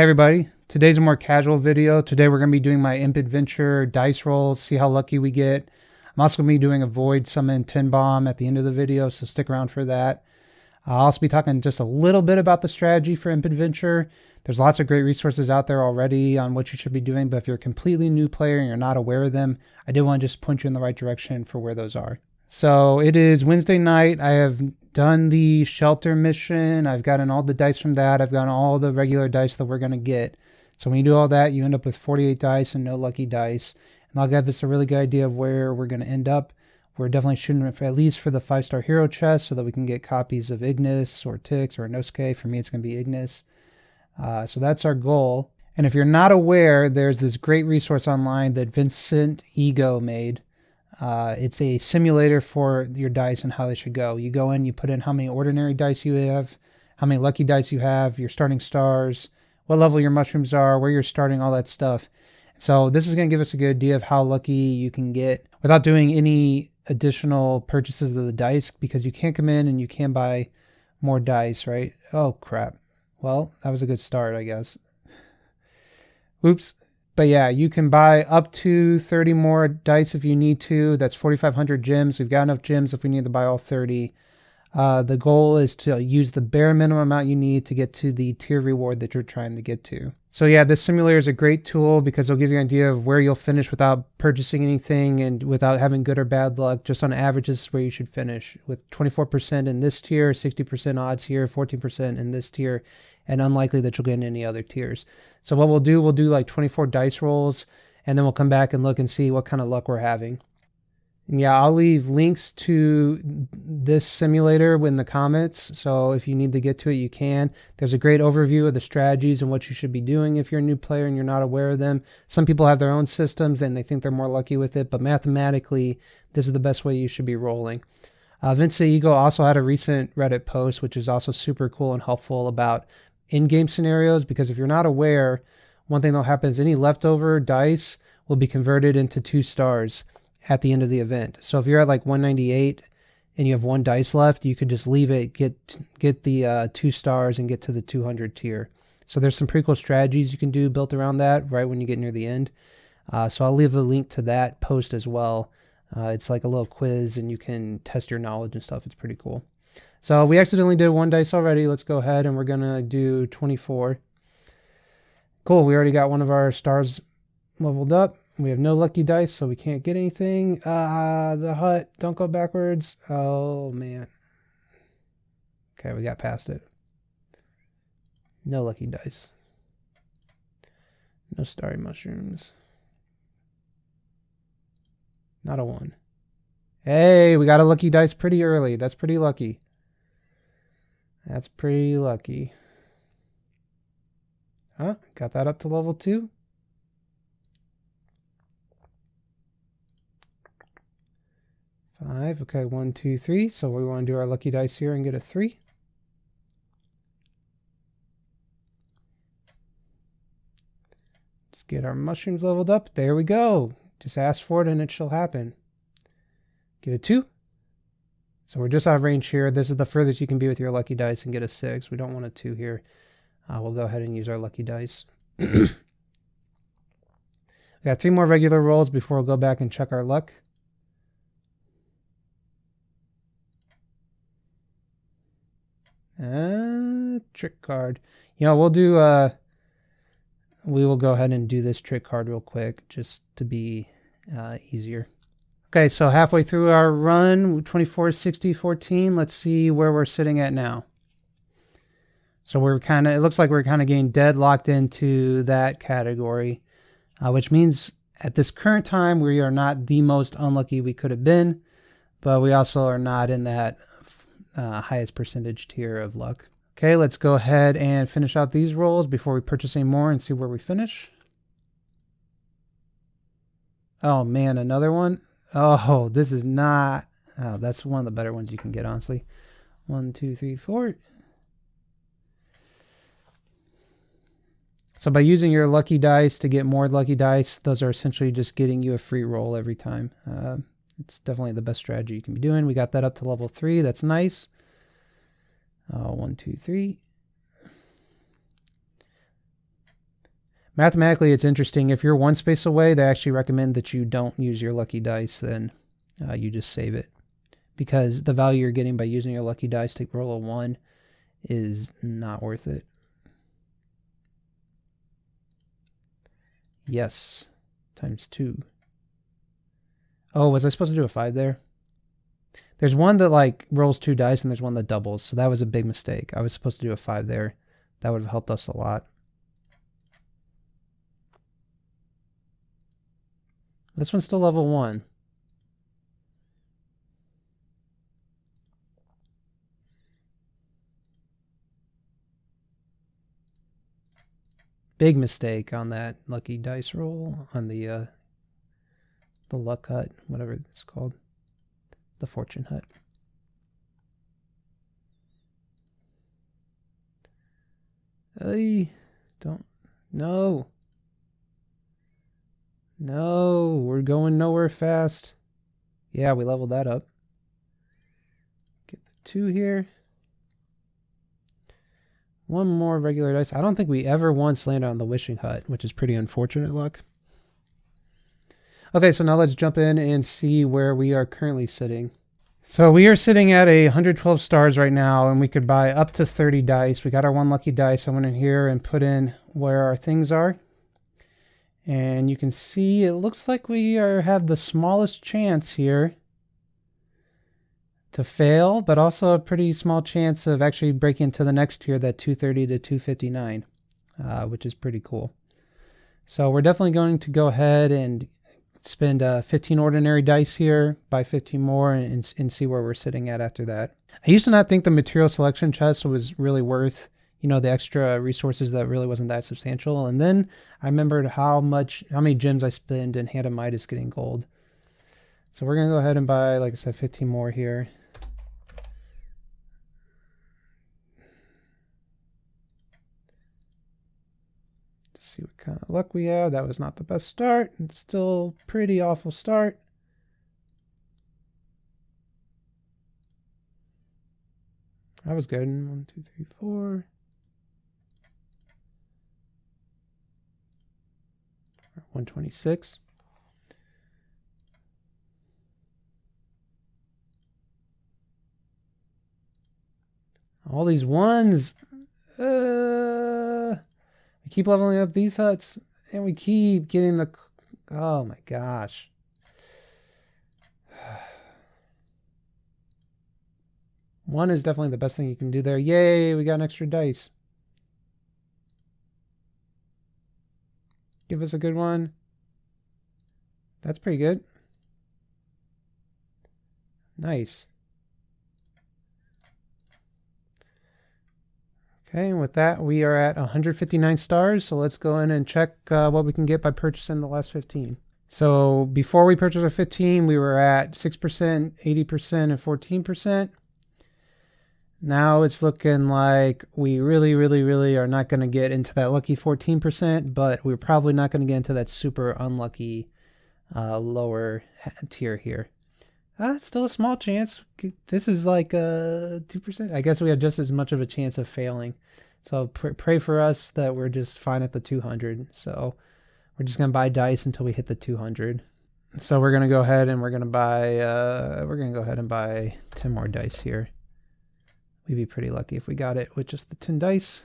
Hey everybody, today's a more casual video. Today we're going to be doing my Imp Adventure dice rolls, see how lucky we get. I'm also going to be doing a Void Summon 10 Bomb at the end of the video, so stick around for that. I'll also be talking just a little bit about the strategy for Imp Adventure. There's lots of great resources out there already on what you should be doing, but if you're a completely new player and you're not aware of them, I did want to just point you in the right direction for where those are. So it is Wednesday night. I have done the shelter mission. I've gotten all the dice from that. I've gotten all the regular dice that we're going to get. So when you do all that, you end up with 48 dice and no lucky dice. And I'll give us a really good idea of where we're going to end up. We're definitely shooting for at least for the 5-star hero chest so that we can get copies of Ignis or Tix or Inosuke. For me, it's going to be Ignis. So that's our goal. And if you're not aware, there's this great resource online that VincitEgo made. It's a simulator for your dice and how they should go. You go in, you put in how many ordinary dice you have, how many lucky dice you have, your starting stars, what level your mushrooms are, where you're starting, all that stuff. So this is going to give us a good idea of how lucky you can get without doing any additional purchases of the dice, because you can't come in and you can buy more dice, right? Oh, crap. Well, that was a good start, I guess. Oops. But yeah, you can buy up to 30 more dice if you need to. That's 4,500 gems. We've got enough gems if we need to buy all 30. The goal is to use the bare minimum amount you need to get to the tier reward that you're trying to get to. So yeah, this simulator is a great tool because it'll give you an idea of where you'll finish without purchasing anything and without having good or bad luck. Just on average, this is where you should finish, with 24% in this tier, 60% odds here, 14% in this tier, and unlikely that you'll get in any other tiers. So what we'll do like 24 dice rolls, and then we'll come back and look and see what kind of luck we're having. And yeah, I'll leave links to this simulator in the comments, so if you need to get to it, you can. There's a great overview of the strategies and what you should be doing if you're a new player and you're not aware of them. Some people have their own systems and they think they're more lucky with it, but mathematically, this is the best way you should be rolling. VincitEgo also had a recent Reddit post, which is also super cool and helpful, about in-game scenarios, because if you're not aware, one thing that'll happen is any leftover dice will be converted into 2 stars at the end of the event. So if you're at like 198 and you have 1 dice left, you could just leave it, get the 2 stars and get to the 200 tier. So there's some pretty cool strategies you can do built around that right when you get near the end. So I'll leave a link to that post as well. It's like a little quiz and you can test your knowledge and stuff. It's pretty cool. So we accidentally did 1 dice already. Let's go ahead and we're going to do 24. Cool. We already got one of our stars leveled up. We have no lucky dice, so we can't get anything. The hut. Don't go backwards. Oh, man. Okay, we got past it. No lucky dice. No starry mushrooms. Not a 1. Hey, we got a lucky dice pretty early. That's pretty lucky. That's pretty lucky. Huh? Got that up to level 2. Five. Okay, 1, 2, 3. So we want to do our lucky dice here and get a 3. Just get our mushrooms leveled up. There we go. Just ask for it and it shall happen. Get a 2. So we're just out of range here. This is the furthest you can be with your lucky dice and get a 6. We don't want a 2 here. We'll go ahead and use our lucky dice. We got 3 more regular rolls before we'll go back and check our luck. Trick card. You know, we'll do, we will go ahead and do this trick card real quick just to be easier. Okay, so halfway through our run, 24, 60, 14. Let's see where we're sitting at now. So we're kind of, it looks like we're kind of getting deadlocked into that category, which means at this current time, we are not the most unlucky we could have been, but we also are not in that highest percentage tier of luck. Okay, let's go ahead and finish out these rolls before we purchase any more and see where we finish. Oh man, another one. Oh, this is not, oh, that's one of the better ones you can get, honestly. 1, 2, 3, 4. So by using your lucky dice to get more lucky dice, those are essentially just getting you a free roll every time. It's definitely the best strategy you can be doing. We got that up to level 3. That's nice. 1, 2, 3. Mathematically, it's interesting. If you're one space away, they actually recommend that you don't use your lucky dice. Then you just save it, because the value you're getting by using your lucky dice to roll a 1 is not worth it. Yes, times 2. Oh, was I supposed to do a 5 there? There's one that like rolls 2 dice and there's one that doubles. So that was a big mistake. I was supposed to do a 5 there. That would have helped us a lot. This one's still level 1. Big mistake on that lucky dice roll on the luck hut, whatever it's called, the fortune hut. Hey, don't, no, we're going nowhere fast. Yeah, we leveled that up. Get the 2 here. One more regular dice. I don't think we ever once landed on the wishing hut, which is pretty unfortunate luck. Okay, so now let's jump in and see where we are currently sitting. So we are sitting at 112 stars right now, and we could buy up to 30 dice. We got our 1 lucky dice. I went in here and put in where our things are. And you can see it looks like we have the smallest chance here to fail, but also a pretty small chance of actually breaking into the next tier, that 230 to 259, which is pretty cool. So we're definitely going to go ahead and spend 15 ordinary dice here, buy 15 more, and see where we're sitting at after that. I used to not think the material selection chest was really worth, you know, the extra resources that really wasn't that substantial. And then I remembered how many gems I spend in Hand of Midas getting gold. So we're going to go ahead and buy, like I said, 15 more here. See what kind of luck we have. That was not the best start. It's still a pretty awful start. That was good. 1, 2, 3, 4. 126. All these ones. We keep leveling up these huts, and we keep getting the... Oh my gosh. One is definitely the best thing you can do there. Yay, we got an extra dice. Give us a good one. That's pretty good. Nice. Okay, and with that, we are at 159 stars. So let's go in and check what we can get by purchasing the last 15. So before we purchased our 15, we were at 6%, 80%, and 14%. Now it's looking like we really are not going to get into that lucky 14%, but we're probably not going to get into that super unlucky lower tier here. It's still a small chance. This is like 2%. I guess we have just as much of a chance of failing. So pray for us that we're just fine at the 200. So we're just going to buy dice until we hit the 200. So we're going to go ahead and we're going to buy 10 more dice here. We'd be pretty lucky if we got it with just the 10 dice.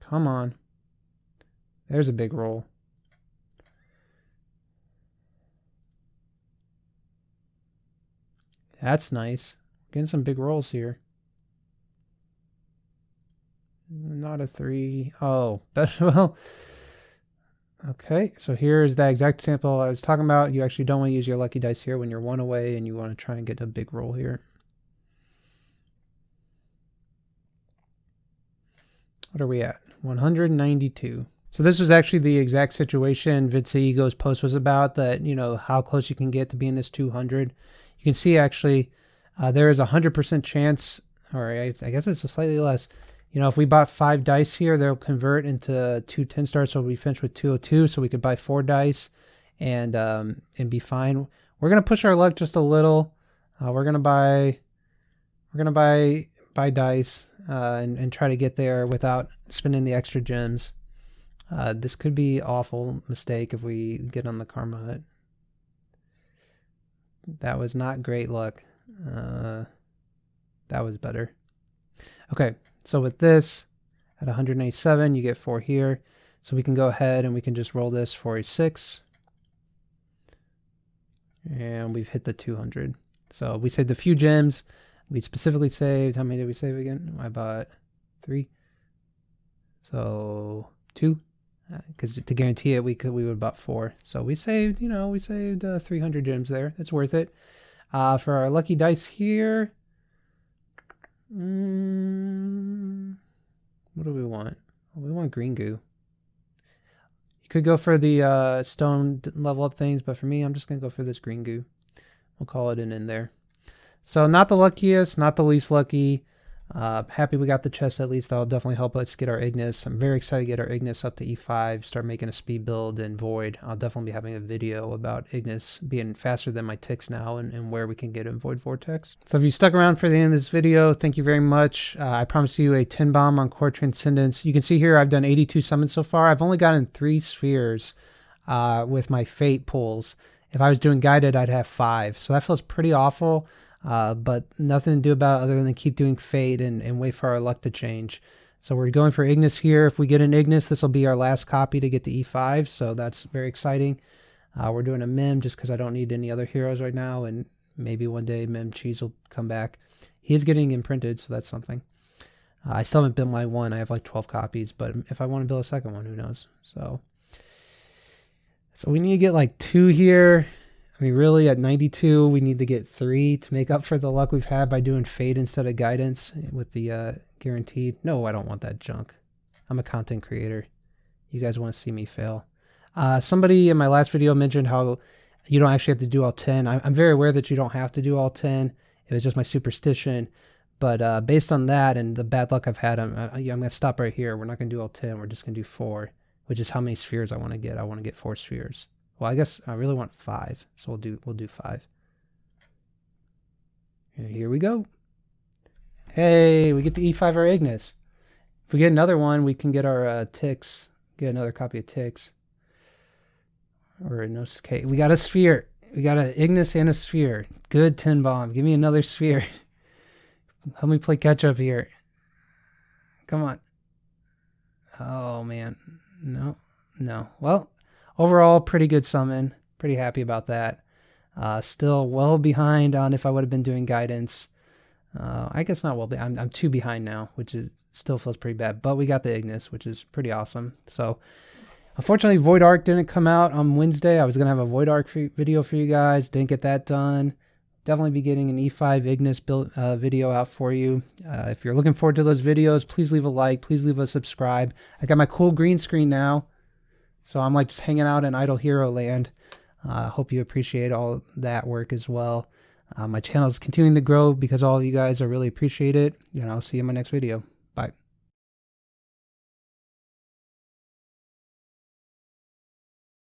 Come on. There's a big roll. That's nice. Getting some big rolls here. Not a 3. Oh, but well. Okay, so here's that exact sample I was talking about. You actually don't want to use your lucky dice here when you're 1 away and you want to try and get a big roll here. What are we at? 192. So this was actually the exact situation VincitEgo's post was about, that, you know, how close you can get to being this 200. You can see actually there is a 100% chance, or I guess it's a slightly less. You know, if we bought 5 dice here, they'll convert into 2 10 stars, so we finish with 202. So we could buy 4 dice and be fine. We're gonna push our luck just a little. We're gonna buy buy dice, and try to get there without spending the extra gems. This could be an awful mistake if we get on the karma hut. That was not great luck. That was better. Okay, so with this, at 187, you get 4 here. So we can go ahead and we can just roll this for a 6. And we've hit the 200. So we saved a few gems. We specifically saved, how many did we save again? I bought 3. So 2. Because to guarantee it, we would have bought 4. So we saved, you know, we saved 300 gems there. It's worth it. For our lucky dice here, what do we want? We want green goo. You could go for the stone level up things, but for me, I'm just going to go for this green goo. We'll call it an in there. So not the luckiest, not the least lucky. Happy we got the chest at least. That'll definitely help us get our Ignis. I'm very excited to get our Ignis up to E5, start making a speed build and Void. I'll definitely be having a video about Ignis being faster than my ticks now and where we can get in Void Vortex. So if you stuck around for the end of this video, thank you very much. I promise you a 10 bomb on Core Transcendence. You can see here I've done 82 summons so far. I've only gotten 3 spheres with my Fate pulls. If I was doing guided, I'd have 5. So that feels pretty awful. But nothing to do about it other than keep doing Fate and wait for our luck to change. So we're going for Ignis here. If we get an Ignis, this will be our last copy to get to E5, so that's very exciting. We're doing a Mim just because I don't need any other heroes right now, and maybe one day Mim Cheese will come back. He is getting imprinted, so that's something. I still haven't built my one. I have like 12 copies, but if I want to build a second one, who knows? So we need to get like 2 here. I mean, really, at 92, we need to get 3 to make up for the luck we've had by doing Fate instead of Guidance with the guaranteed. No, I don't want that junk. I'm a content creator. You guys want to see me fail. Somebody in my last video mentioned how you don't actually have to do all 10. I'm very aware that you don't have to do all 10. It was just my superstition. But based on that and the bad luck I've had, I'm going to stop right here. We're not going to do all 10. We're just going to do 4, which is how many spheres I want to get. I want to get 4 spheres. Well, I guess I really want 5, so we'll do 5. And here we go. Hey, we get the E5 our Ignis. If we get another one, we can get our ticks. Get another copy of ticks. Or no, okay, we got a sphere. We got an Ignis and a sphere. Good 10 bomb. Give me another sphere. Help me play catch up here. Come on. Oh man, no. Well. Overall, pretty good summon. Pretty happy about that. Still well behind on if I would have been doing guidance. I guess not well behind. I'm 2 behind now, which is still feels pretty bad. But we got the Ignis, which is pretty awesome. So, unfortunately, Void Arc didn't come out on Wednesday. I was going to have a Void Arc video for you guys. Didn't get that done. Definitely be getting an E5 Ignis build video out for you. If you're looking forward to those videos, please leave a like. Please leave a subscribe. I got my cool green screen now. So I'm like just hanging out in Idle Hero land. Hope you appreciate all that work as well. My channel is continuing to grow because all of you guys, I really appreciate it. And I'll see you in my next video.